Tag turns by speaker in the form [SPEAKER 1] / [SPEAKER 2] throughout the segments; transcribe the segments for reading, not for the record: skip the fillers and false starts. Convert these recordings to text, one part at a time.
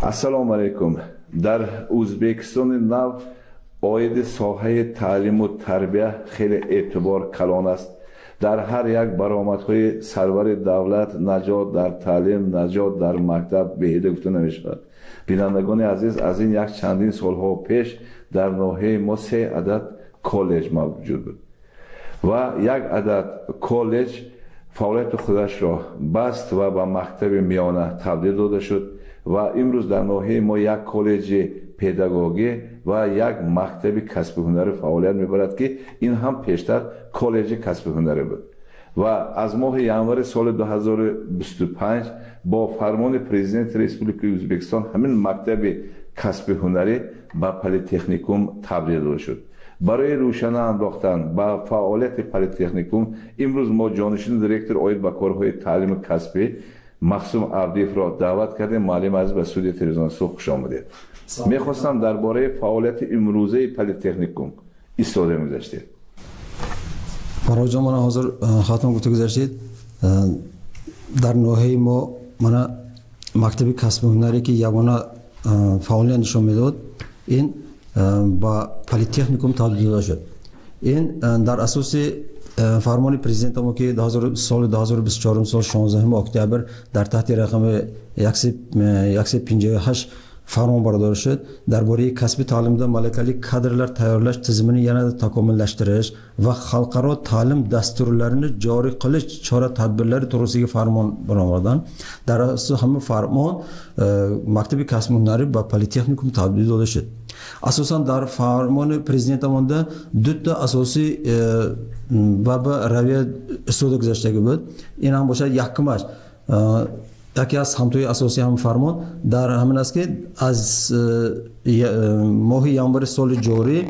[SPEAKER 1] Assalomu alaykum. Dar O'zbekiston nav oid sohaye ta'lim va tarbiya xeyli e'tibor kalon است. در هر یک برآمدهای سرور دولت نجات در تعلیم، نجات در مکتب بهیده گفته نمیشود. بینندگان عزیز، از این یک چندین سالها پیش در ناحیه ما 3 عدد کالج موجود بود و یک عدد کالج فعالیت خودش را بست و به مکتب میانه تبدیل داده شد و امروز در ناحیه ما یک کالج پداگوژی و یک مکتب کسب هنر فعالیت میبرد که این هم پیشتر کالج کسب هنر بود و از ماه ینوار سال 2025 با فرمان پرزیدنت ریسپوبلیکای ازبکستان همین مکتب کسب هنری به پلی‌تکنیکوم تبدیل داده شد. برای روشن انداختن با فعالیت پلی‌تکنیکوم امروز ما جانشین دیرکتور اوید به کارهای تعلیم کسبی مقسوم عبدیف را دعوت کردیم. معلم عزیز به استودیو تلویزیون صبح خوش آمدید. میخواستم درباره فعالیت امروزه پلی‌تکنیکوم استفاده می‌گذاشتید.
[SPEAKER 2] برای جامعه حاضر خاطر گفته گذاشتید در ناحیه ما من مکتب کسب هنری که یگانه فعالیت نشون میداد این با پلی‌تکنیکوم تبدیل شد. این در اساس فرمان پرزیدنت ما که سال 2024 سال 16 اکتبر در تحت رقم 158 فرمان بردار شد درباره کسب تعلیمda malakali kadrlar tayyorlash tizimini yanada takomillashtirish va xalqaro ta'lim dasturlarini joriy qilish chora-tadbirlari to'g'risidagi farmon bilan در اساس همه فرمان مکتب کسب هنری با پلی‌تکنیکوم تبدیل داده شد. اساسا در فرمان پرزیدنت ما دو تا اساسی و به رویه استفاده گذاشته بود. این هم باشه یکمش یکی از همتای اساسی هم فرمان در همین است که از ماه ینوار سال جاری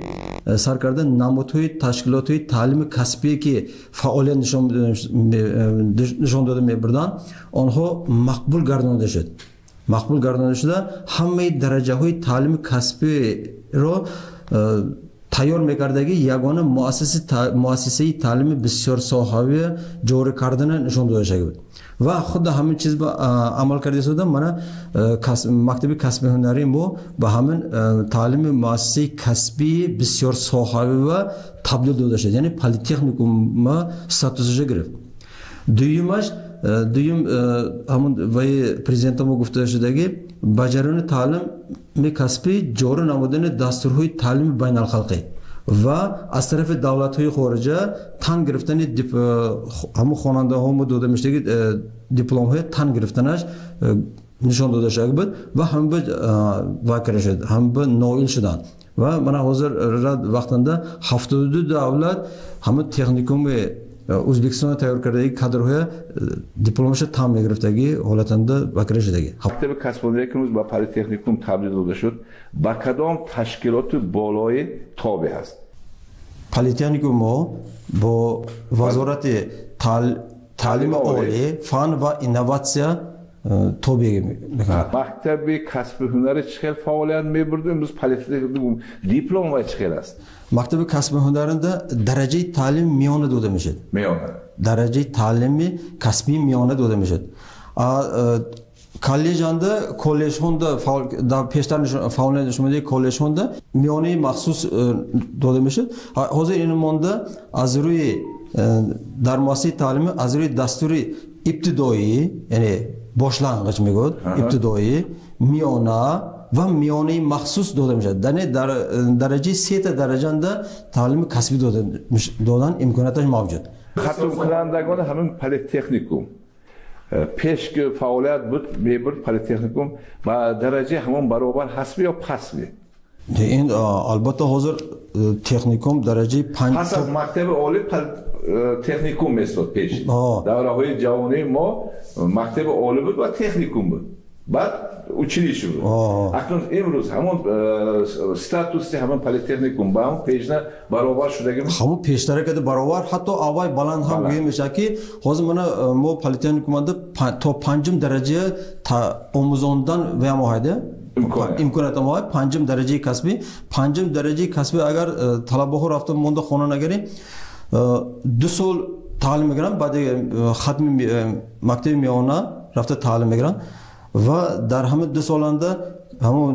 [SPEAKER 2] سر کرده نمودهای تشکیلات تعلیم کسبی که فعالیت نشان داده می‌بردند آنها مقبول گردانده شد. مقبول گردانده شده همه درجه های تعلیم کسبی را تیار می‌کردگی یگانه مؤسسه تعلیم بسیار ساحوی جاری کردن نشان داده شده بود و خود همین چیز با عمل کرده شده. من مکتب کسب هنری ما با همین تعلیم مؤسسه کسبی بسیار ساحوی و تبدیل داده شد، یعنی پلی‌تکنیکوم ما استاتوسش گرفت. دویم همون وی پرزیدنت ما گفته شده که بجران تعلیم کسبی جاری نمودن دستورهای تعلیم بین الخلقی و از طرف دولت‌های خارجی تن گرفتن همون خواننده ها ما داده میشه که دیپلم‌های تن گرفتنش نشان داده شده بود و هم به واکر شد، هم به نائل شدن و من حاضر وقتنده 72 دولت همون تکنیکوم O'zbekiston tayyor kardagi kadrga diplomcha tam گرفتگی حالتنده واکر شدگی.
[SPEAKER 1] مکتب کسب هنری که امروز با پلی‌تکنیکوم تبدیل داده شد با کدام تشکیلات بالای تابع است؟
[SPEAKER 2] پلی‌تکنیکوم ما با وزارت تعلیم عالی فن و اینواسیون تابع میکنه.
[SPEAKER 1] مکتب کسب هنری چه فعالیت می‌برد امروز پلی‌تکنیکوم دیپلم و چه است؟
[SPEAKER 2] مکتب کسب هنرinde درجه تعلیم میانه داده میشه.
[SPEAKER 1] میانه.
[SPEAKER 2] درجه تعلیم کسبی میانه داده میشه. کالجانده کالج هنده در پیشتر فعالیت نشون میده کالج هنده میانه مخصوص داده میشه. حاضر این مونده از روی در مؤسسه تعلیم از روی دستور ابتدایی یعنی başlangıç میگود ابتدایی میانه و میانه مخصوص داده میشه. در درجه 3 تا درجه‌نده تعلیم کسبی دادن امکاناتش موجود.
[SPEAKER 1] ختم کنندگان همین پلی‌تکنیکوم پیش که فعالیت بود میبرد پلی‌تکنیکوم با درجه همون برابر حسبی یا پسبی؟
[SPEAKER 2] این البته حاضر تکنیکوم درجه 5
[SPEAKER 1] پس از مکتب عالی تکنیکوم میستاد پیش. دوره‌های جوانی ما مکتب عالی بود و تکنیکوم بود. بعد училище بود. اکنون امروز همون استاتوس همون پلی‌تکنیکوم با هم پیشنه برابر شدگی
[SPEAKER 2] همون پیشتره که برابر حتی آوای بلند هم گویی میشه که حاضر من ما پلی‌تکنیکومنده تا 5 درجه تا آموزاندن و معاهده امکانات ما 5 درجه کسبی 5 درجه کسبی اگر طلبه ها رفته مونده خونه نگیری 2 سال تعلیم میگیرن بعد ختم مکتب میانه رفته تعلیم میگیرن و در همه 2 سالنده hamon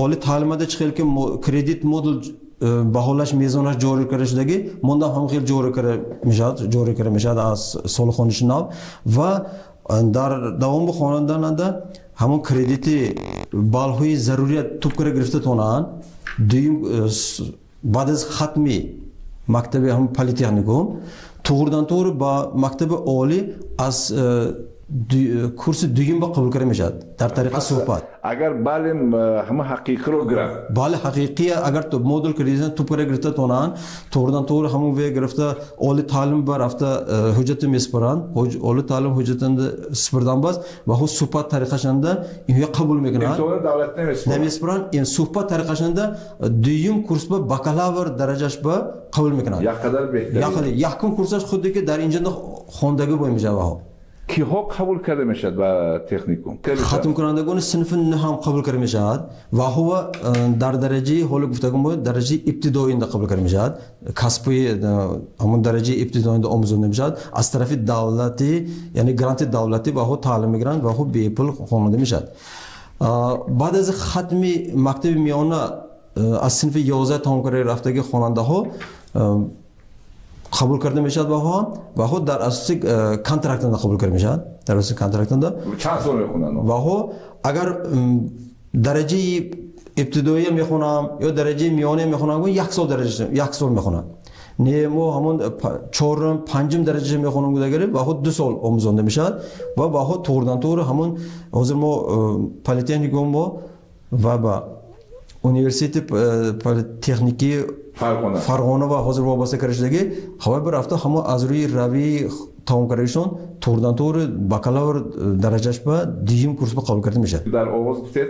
[SPEAKER 2] oliy ta'limda chiqayotgan kredit modul baholash mezonlash joriy qilishdagi bundan ham xil joriy qilmishadi az soliqxona ishnav va در دوام خواندنده همون کردیتی بالهای ضروریات توپ کرده گرفته تونن دویم بعد از ختمی مکتب هم پلیتیکنیکوم توردن طور با مکتب عالی از کورس دویم با قبول کرده میشد در طریق صحبت
[SPEAKER 1] اگر باله همه حقیقی رو گرفت
[SPEAKER 2] باله حقیقی اگر تو مدل کردیدن توپ کرده گرفته تونن توردن طور همون وی گرفته عالی تعلیم بر رفته حجت میسپرند عالی تعلیم حجتند سپردن باز و هو صحبت طریقشنده این قبول میکنن
[SPEAKER 1] امتحان دولت
[SPEAKER 2] نمیسپرند این صحبت طریقشنده دویم کورس با بکالور درجهش با قبول میکنن
[SPEAKER 1] یک قدر بهتر
[SPEAKER 2] یکم کورسش خودی که در اینجا خواندگی باید میشه و
[SPEAKER 1] کی ها قبول کرده میشد با تکنیکوم
[SPEAKER 2] ختم کنندگان صنف نه هم قبول کرده میشد و هو در درجه حال گفتگو بود درجه ابتدایی اند قبول کرده میشد کسبی همون درجه ابتدایی اند آموزش نمیشد از طرف دولتی یعنی گرانت دولتی و هو تعلیم گرانت و هو بی پول خوانده میشد بعد از ختم مکتب میانه از صنف 11 تمام کرده رفتگی خواننده ها قبول کرده میشد و ها در اساس کانترکت اند قبول کرده میشد در اساس کانترکت اند
[SPEAKER 1] چند سال میخونن
[SPEAKER 2] و ها اگر درجه ابتدایی میخونم یا درجه میانه میخونم یک سال میخونم نه ما همون چهارم پنجم درجه میخونم گذاره و ها 2 سال آموزنده میشد و ها توردن طور همون حاضر ما پلیتکنیکوم و با Üniversite Tekniki Farg'ona va hozir vobasta kirishdagi xabar bir hafta hamma az ro'y raviy tamom qilishon to'g'ridan to'g'ri bakalavr darajash va diyim kursga qabul kiritmishadi.
[SPEAKER 1] Dar ovoz guftet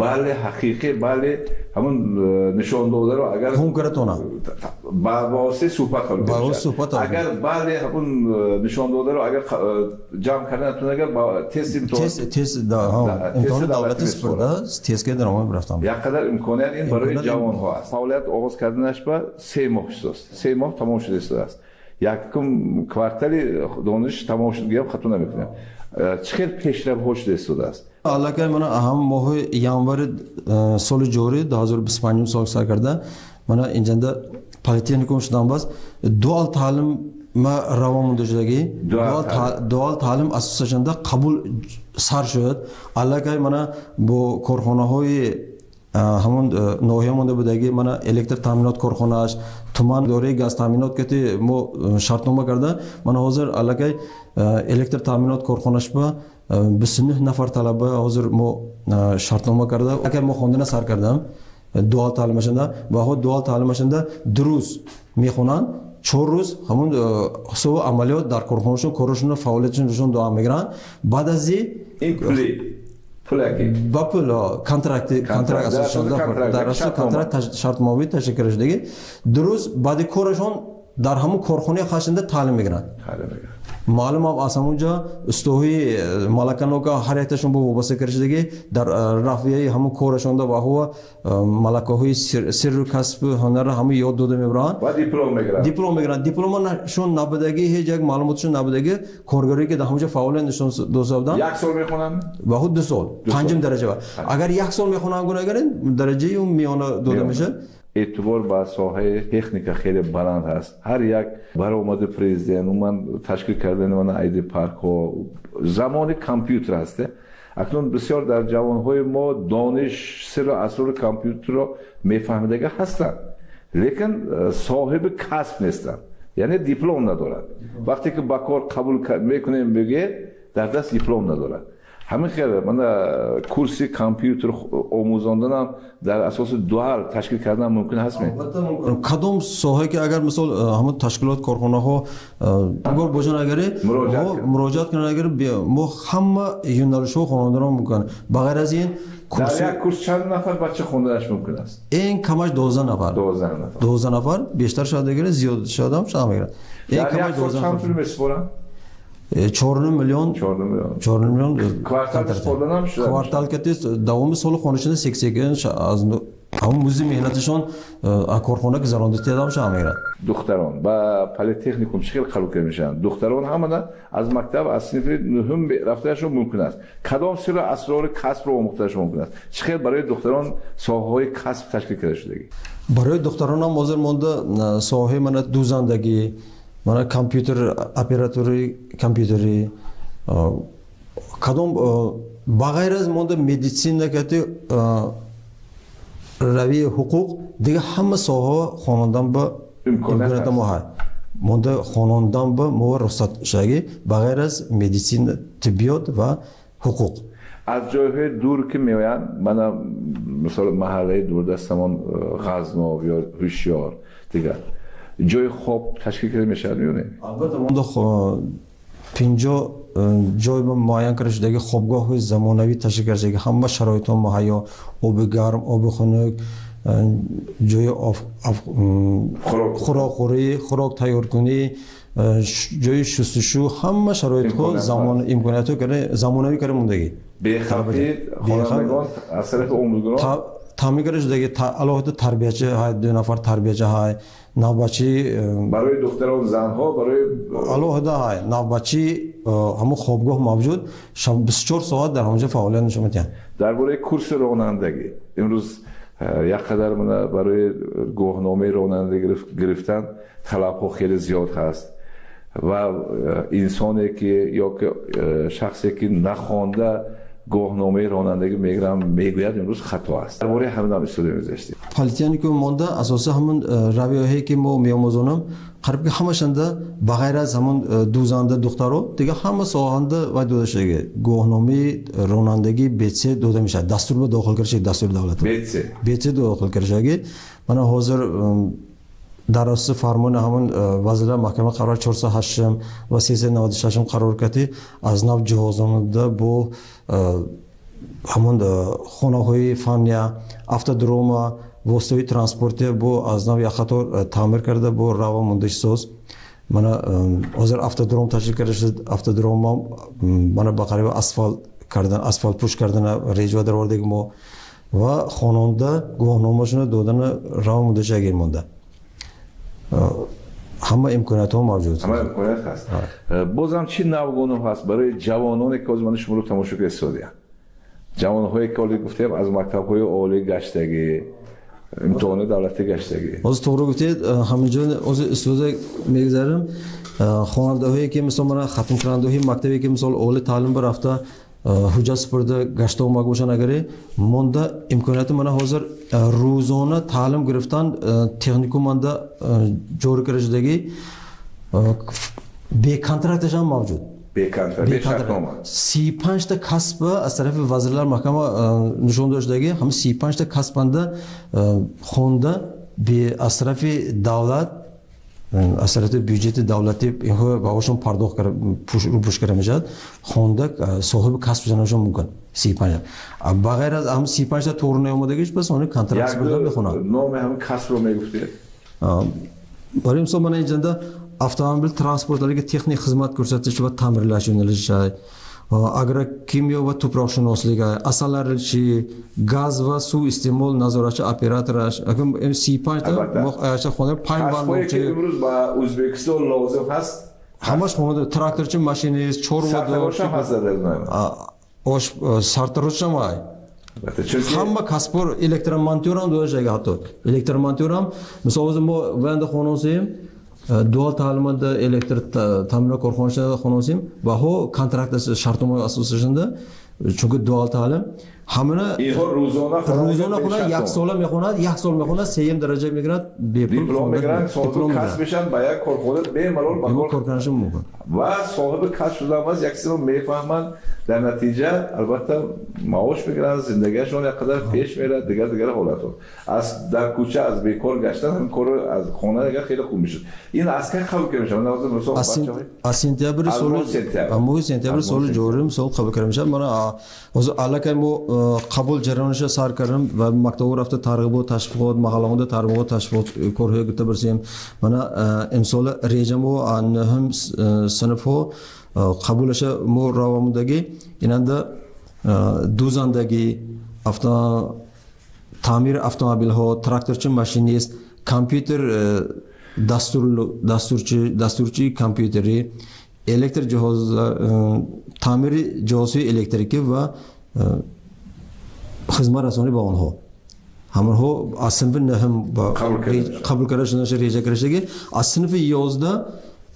[SPEAKER 1] bale haqiqiy bale hamon nishondorlar agar
[SPEAKER 2] konkretona
[SPEAKER 1] ba vosita suhbat qilib agar bale hamon nishondorlar agar jam kardan agar test
[SPEAKER 2] imtihoni davlat sifrda testga davom raftam.
[SPEAKER 1] یک قدر امکانیت این برای جوان ها است. فعالیت آغاز کردنش با 3 ماه است. 3 ماه تمام شده است. یکم کوارتالی دانش تمام شده خطا نمیکنه. چقدر پیشرفت شده است.
[SPEAKER 2] علاقه من اهم ماه ینور سال جاری 2025 سال سر کرده. من اینجا پلیتکنیکوم شدم باز دوال تعلیم ما روان مندوشدگی دوال تعلیم اساسشنده قبول سر شد. علاقه من با کارخانه های همون نوحیه مونده بودگی من الکتر تامینات کارخانه‌اش تومان دوره گاز تامینات که ما شرطنامه کرده من حاضر علاقه الکتر تامینات کارخانه‌اش با 29 نفر طلبه حاضر ما شرطنامه کرده اگر ما خواندن سر کردم دوال تعلیمشنده و ها دوال تعلیمشنده دروس میخونن 4 روز همون حساب عملیات در کارخانه‌شون کارشون فعالیتشون دوام میگیرن بعد از این با پول کانترکت اساسشون در اساس کانترکت شرطنامه تشکیل شده درست بعد کارشون در همون کارخانه خاشنده تعلیم میگیرن معلوم هم از همونجا استوهی مالکانو که هر یکشون با وابسته کرده در رفیه همون کارشون ده و هو مالکاهای سر و کسب هنر همون یاد داده میبرن
[SPEAKER 1] و دیپلم میگیرن
[SPEAKER 2] دیپلمشون نبودگی هیچ یک معلوماتشون نبودگی کارگری که در همونجا فعال نشون 2 سال بودن
[SPEAKER 1] 1 سال میخونن
[SPEAKER 2] و هو 2 سال پنجم درجه اگر 1 سال میخونن گوناگرین درجه اون میانه داده میشه
[SPEAKER 1] اعتبار به ساحه تکنیک خیلی بلند هست هر یک برآمد پرزیدنت من تشکیل کردن من ایدی پارک ها زمان کامپیوتر هست اکنون بسیار در جوانهای ما دانش سر و اسرار کامپیوتر را میفهمیدگی هستند لیکن صاحب کسب نیستند یعنی دیپلم ندارند وقتی که با کار قبول میکنیم بگه در دست دیپلم ندارند همین خیلی من کورس کامپیوتر آموزاندنم در اساس دوال تشکیل کردن ممکن هست
[SPEAKER 2] کدام ساحه که اگر مثلا همون تشکیلات کارخانه ها اگر بجن اگر مراجعت کنن اگر ما همه یونالش ها خواندن ممکن بغیر از این
[SPEAKER 1] در یک کورس چند نفر بچه خوندنش ممکن است
[SPEAKER 2] این کمش 12 نفر 12 نفر بیشتر شده اگر زیاد شده هم شده میگیرن
[SPEAKER 1] این کمش 12 نفر چند میسپرن
[SPEAKER 2] 4 میلیون
[SPEAKER 1] کوارتال سپردن هم شده
[SPEAKER 2] کوارتال که دوام سال خونشنده 81 از همون موزی مهنتشون کارخونه که زراندی تعدادش هم میگیرن.
[SPEAKER 1] دختران با پلیتکنیکوم چه قبول میشن؟ دختران همه از مکتب از صنف نهم رفتنشون ممکن است. کدام سر اسرار کسب رو آموختنشون ممکن است؟ چه برای دختران ساحه‌های کسب تشکیل کرده شده؟
[SPEAKER 2] برای دختران هم حاضر مونده ساحه من دوزندگی، من کامپیوتر اپراتوری کامپیوتری، کدام بغیر از مونده مدیسین نکته روی حقوق دیگه همه ساحه خواندن به امکانات ما هست. مونده خواندن به ما رخصت شدگی بغیر از مدیسین طبیات و حقوق.
[SPEAKER 1] از جایهای دور که میآیند من مثلا محله دوردستمان غزنو یا هوشیار دیگه جای خواب تشکیل کرده میشه میونه.
[SPEAKER 2] البته مونده 50 جای معین کرده شده خوابگاه زمانوی تشکیل کرده شده همه شرایط مهیا، آب گرم، آب خنک، جای خوراکخوری، خوراک تیار کنی، جای شستشو، همه شرایط ها زمان امکانات کرده زمانوی کرده موندگی.
[SPEAKER 1] بخافی خانوادگان از طرف عمرگران
[SPEAKER 2] تامین کرده شده علاوه تربیتچی های 2 نفر تربیتچی های نوبچی
[SPEAKER 1] برای دختران زنها برای
[SPEAKER 2] علاوه های نوبچی همون خوابگاه موجود 24 ساعت در اونجا فعالیت نشون میدن.
[SPEAKER 1] درباره کورس رانندگی امروز یک قدر من برای گواهنامه رانندگی گرفتن طلب‌ها خیلی زیاد هست و انسانی که یا که شخصی که نخوانده گواهنامه رانندگی میگوید امروز خطا است. درباره همین هم استفاده می‌ذاشتیم.
[SPEAKER 2] پالیتیانی که مونده اساسا همون رویاهایی که ما میآموزونم قریب که همشنده بغیر از همون دوزنده دخترو دیگه همه ساهنده و دادشگی گواهنامه رانندگی بیتسه داده میشه. دستور به داخل کرده دستور دولت بیتسه داخل کرده. من حاضر در اساس فرمان همون وزیر محکمه قرار 408 و 396 قرار کردی از نو جهازاننده با همون خانه‌های فنی автодрома واسطه ترانسپورت با از نو یک خطر تعمیر کرده با روا موندش ساز. من حاضر автодроم تشکیل کرده شد. автодроم من با قریب اسفالت کردن، اسفالت پوش کردن ریجوا در آورده ما و خواننده گواهنامه‌شون دادن روا موندش اگر مونده. همه امکانات ها موجود.
[SPEAKER 1] همه امکانات هست. بازم چی نوگانو هست برای جوانانی که از من شما رو تماشا کرده استادیان؟ جوانهایی که گفتیم از مکتب‌های عالی گشتگی، امتحان دولتی گشتگی.
[SPEAKER 2] از تو رو گفتید همینجا از استاد میگذارم خواننده‌هایی که مثلا من ختم کننده مکتبی که مثلا عالی تعلیم برفته حجت سپرده گشته و مگوشن اگری مونده امکانات من حاضر روزانه تعلیم گرفتن تکنیکو مونده جور کرده شدگی به کانترکتش هم موجود.
[SPEAKER 1] به شرطنامه
[SPEAKER 2] 35 تا کسب از طرف وزارت محکمه نشون داده شدگی هم 35 تا کسبنده خونده به از طرف دولت از طرف بودجت دولتی اینها باهاشون پرداخت کرده پوش کرده میشد خونده صاحب کسب بشنشون ممکن 35 بغیر از هم 35 تا تورنه اومدگیش بس اون کانترکت بده بخونن
[SPEAKER 1] نام هم کسب رو میگفتید
[SPEAKER 2] برای مثلا من اینجا автомобиль транспортлariga texnik xizmat ko'rsatish va ta'mirlash yo'nalishi, agrokimyo va tuproqshunosligi, asalarichi, gaz va suv iste'mol nazoratchi operatori, C5 ta xona
[SPEAKER 1] paymandchi. Imroz ba O'zbekiston lozim hast.
[SPEAKER 2] Hamash xonada traktorchi, mashinist, chorvador, osh sartarosh ham ay. Hamma kasbor elektromonteur ham do'shaga hatto. Elektromonteur ham misol o'zim bu vanda xonosiyim dual ta'limotda elektr ta'minot korxonasida xonosiyim va ho kontrakt shartnoma asosida chunki dual ta'lim hamini ro'zona xona 1 so'la mekhonat 1 so'l mekhonat seyim daraja migrant bepul
[SPEAKER 1] diplom migrant sohib kasbishan baya korxona bemalol
[SPEAKER 2] bakor ko'rinishi mumkin
[SPEAKER 1] va sohib kasb shudamiz yaksiro mefahman در نتیجه البته معاش میگیرن زندگیشون یک قدر پیش میره دیگر حالتون از در کوچه از بیکار گشتن هم کار از خونه دیگه خیلی خوب میشه این از که قبول کرده میشه من لازم مثلا
[SPEAKER 2] از سپتامبر سال جاری مثلا قبول کرده میشه من از علاقه مو قبول جریانش سر کردم و مکتب رفته ترغیب تشویقات مقاله‌های ترغیب تشویقات کارهای گرفته برسیم من امسال ریجمو هم صنفو قبولش مو راومدگی ایننده دوزندگی تعمیر افزودابیل ها، تراکتورچی ماشینیست، کامپیوتر دستورچی کامپیوتری، الکتر جهاز تعمیر جهازهای الکتریکی و خدمات رسانی با آنها همونها از صنف نهم با قبول کرده شده ریجه کرده شده از صنف 11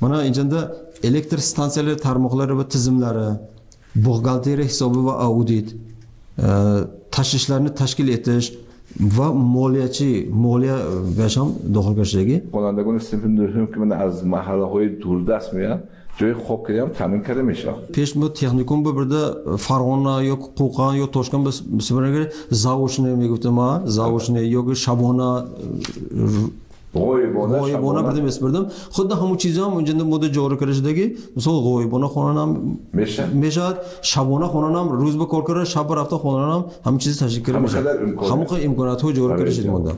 [SPEAKER 2] من اینجا elektrik stansiyalar tarmoqlari va tizimlari, buxgalteriya hisobi va audit, tashishlarni tashkil etish va moliya berish ham daxil qilishligi.
[SPEAKER 1] Xonandagان صنف نهم که من از محله‌های دوردست میام جای خوب کردم تامین کرده میشه.
[SPEAKER 2] پیش ما تکنیکوم برده فرغانه یا قوقان یا توشکان بس برای زاوشنه میگفتم ما زاوشنه یا شبانه غایبانه بدیم اسپردم خود همون چیزا هم اونجا مود جاری کرده شدگی مثلا غایبانه خونانم میشه شبانه خونانم روز به کار کردن شب رفته خونانم همین چیز تشکیل کرده میشه همون امکانات ها جاری کرده شده مونده.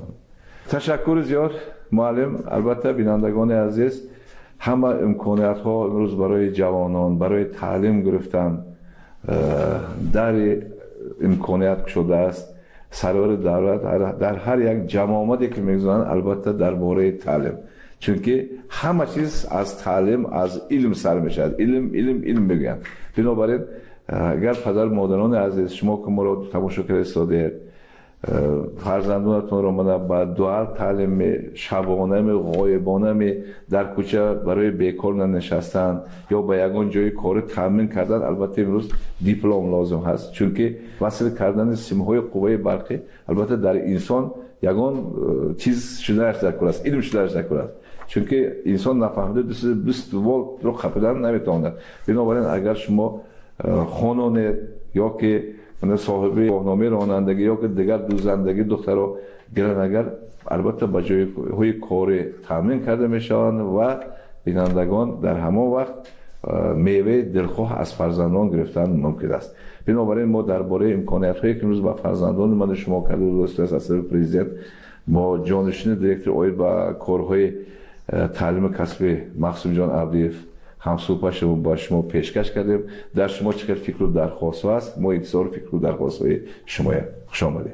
[SPEAKER 1] تشکر زیاد معلم. البته بینندگان عزیز همه امکانات ها امروز برای جوانان برای تعلیم گرفتن در امکانات شده است. سرور دولت در هر یک جماعتی که میگذارن البته درباره تعلیم چون که همه چیز از تعلیم از علم سر میشه علم میگن. بنابراین اگر پدر مادران عزیز شما که ما رو تماشا کردید فرزندانتون رو من با دوال تعلیم شبانه غایبانه در کوچه برای بیکار ننشستن یا به یگان جای کار تامین کردن البته امروز دیپلم لازم هست چون که وصل کردن سیم‌های قوه برقی البته در انسان یگان چیز شده در کار است علم شده در کار است چون که انسان نفهمیده 220 ولت رو خپیدن نمیتونه. بنابراین اگر شما خانانه یا که صاحب راهنمای رانندگی یا که دیگر دوزندگی دخترها گرن اگر البته با جای های کار تامین کرده میشن و بینندگان در همه وقت میوه دلخواه از فرزندان گرفتن ممکن است. بنابراین ما درباره امکانات هایی که امروز با فرزندان من شما کرده دوست از اثر پرزیدنت با جانشین دیرکتور اوید با کارهای تعلیم کسبی مقصود جان عبدیف هم صحبت با شما پیشکش کردیم. در شما چقدر فکر و درخواست هست ما انتظار فکر و درخواست های شما خوش آمدید.